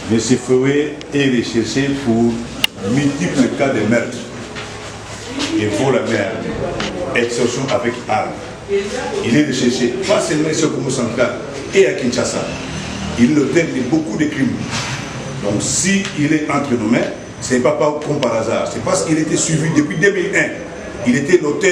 M. Foué est recherché pour multiples cas de meurtre et vol à mer, extorsion avec armes. Il est recherché, pas seulement ici au Congo central et à Kinshasa. Il est l'auteur de beaucoup de crimes. Donc si il est entre nos mains, ce n'est pas comme par hasard. C'est parce qu'il était suivi depuis 2001. Il était l'auteur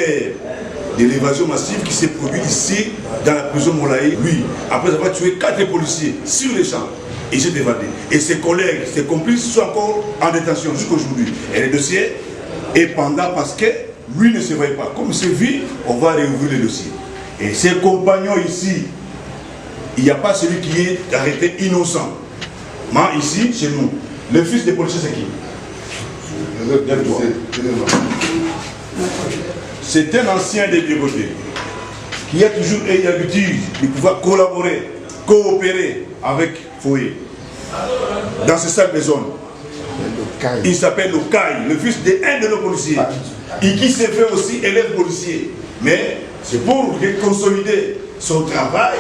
de l'évasion massive qui s'est produite ici, dans la prison Molaï. Lui, après avoir tué 4 policiers sur les champs, il s'est évadé. Et ses collègues, ses complices sont encore en détention jusqu'aujourd'hui. Et le dossier est pendant parce que lui ne se voit pas. Comme c'est vu, on va réouvrir le dossier. Et ses compagnons ici, il n'y a pas celui qui est arrêté innocent. Mais ici, chez nous, le fils des policiers, c'est qui? C'est un ancien des Bigotés qui a toujours eu l'habitude de pouvoir collaborer, coopérer avec Foué dans ce sac de zone. Il s'appelle le Caille, le fils d'un de nos policiers, et qui s'est fait aussi élève policier. Mais c'est pour consolider son travail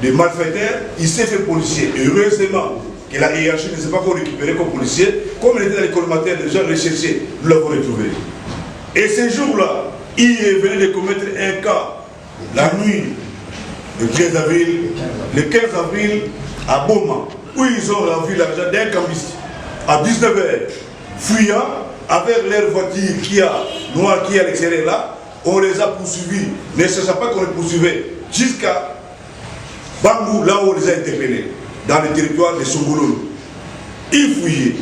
de malfaiteur, il s'est fait policier. Heureusement que la hiérarchie ne s'est pas encore récupérée comme policier, comme il était dans les colmataires déjà recherchés, nous l'avons retrouvé. Et ce jour-là, il est venu de commettre un cas la nuit, le 15 avril, à Boma, où ils ont ravi l'argent d'un cambiste à 19h, fuyant avec leur voiture qui a noire qui est à l'extérieur là. On les a poursuivis, ne sachant pas qu'on les poursuivait, jusqu'à Bangou, là où on les a interpellés, dans le territoire de Songololo. Ils fouillaient.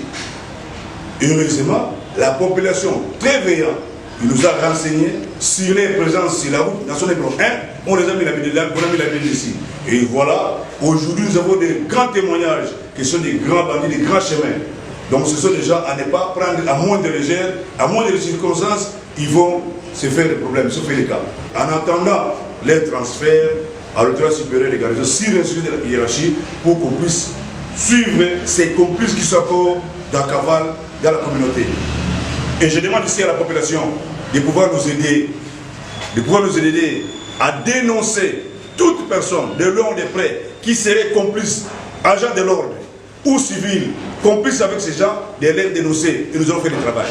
Heureusement, la population, très veillante, il nous a renseigné sur les présences sur la route nationale 1, on les a mis la ville ici. Et voilà, aujourd'hui nous avons des grands témoignages qui sont des grands bandits, des grands chemins. Donc ce sont des gens à ne pas prendre à moins de légère, à moins de circonstances, ils vont se faire des problèmes, se faire des cas. En attendant les transferts à l'autorité supérieure des garnisons, sur l'instruction de la hiérarchie, pour qu'on puisse suivre ces complices qui sont encore dans cavale dans la communauté. Et je demande ici à la population de pouvoir nous aider, à dénoncer toute personne de loin ou de près qui serait complice, agent de l'ordre ou civil, complice avec ces gens, de les dénoncer et nous allons faire du travail.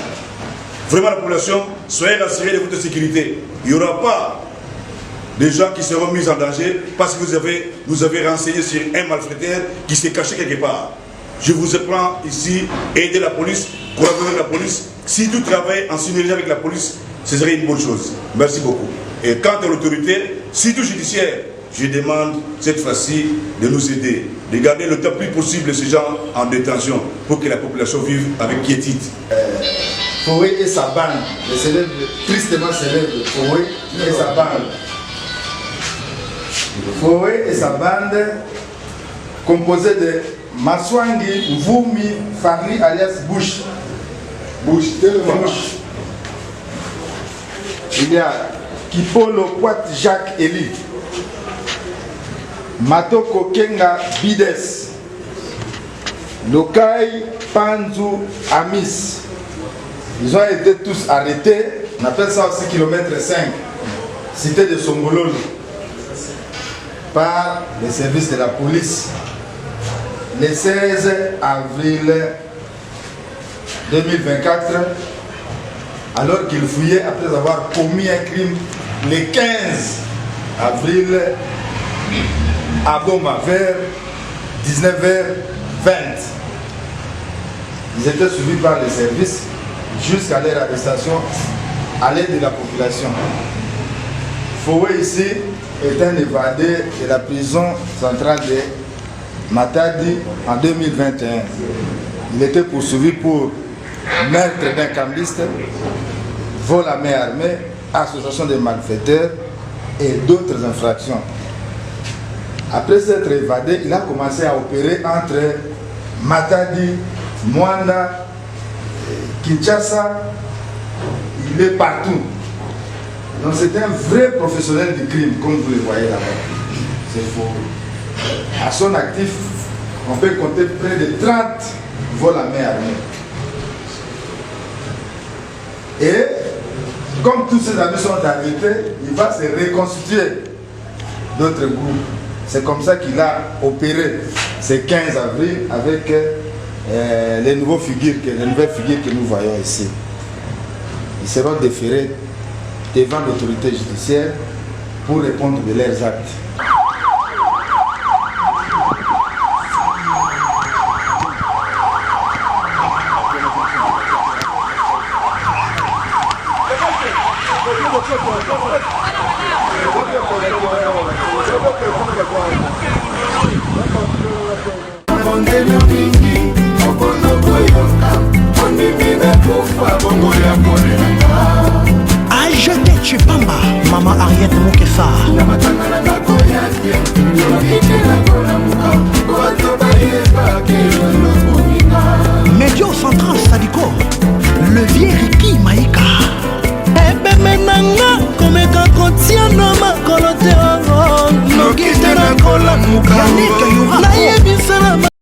Vraiment la population, soyez rassurés de votre sécurité. Il n'y aura pas de gens qui seront mis en danger parce que vous avez renseigné sur un malfaiteur qui s'est caché quelque part. Je vous apprends ici, aider la police, collaborer avec la police. Si tout travaille en synergie avec la police, ce serait une bonne chose. Merci beaucoup. Et quant à l'autorité, surtout judiciaire, je demande cette fois-ci de nous aider, de garder le temps plus possible ces gens en détention pour que la population vive avec quiétude. Foué et sa bande, le célèbre, tristement célèbre Foué et sa bande. Foué et sa bande, composée de Maswangi, Mvumi, Fari alias Bush. Il y a Kipolo Kwat Jacques Eli, Matoko Kenga Bides, Lokai Panzu Amis. Ils ont été tous arrêtés, on appelle ça aussi kilomètre 5, cité de Songololo, par les services de la police le 16 avril 2024, alors qu'ils fouillaient après avoir commis un crime le 15 avril à Boma vers 19h20. Ils étaient suivis par les services jusqu'à leur arrestation à l'aide de la population. Foué ici est un évadé de la prison centrale de Matadi en 2021. Il était poursuivi pour meurtre d'un cambiste, vol à main armée, association de malfaiteurs et d'autres infractions. Après s'être évadé, il a commencé à opérer entre Matadi, Mwanda, Kinshasa. Il est partout. Donc c'est un vrai professionnel du crime, comme vous le voyez là-bas. C'est faux. À son actif, on peut compter près de 30 vols à main armée. Et comme tous ses amis sont arrêtés, il va se reconstituer d'autres groupes. C'est comme ça qu'il a opéré ce 15 avril avec les nouvelles figures que nous voyons ici. Ils seront déférés devant l'autorité judiciaire pour répondre de leurs actes. Ajeté Chipamba, Maman Ariette Moukessa. Médio Central Sadiko, le vieux Ricky Maïka. Ebemenanga komeka kotiano makolo te ongo nokite na kola muka Yannick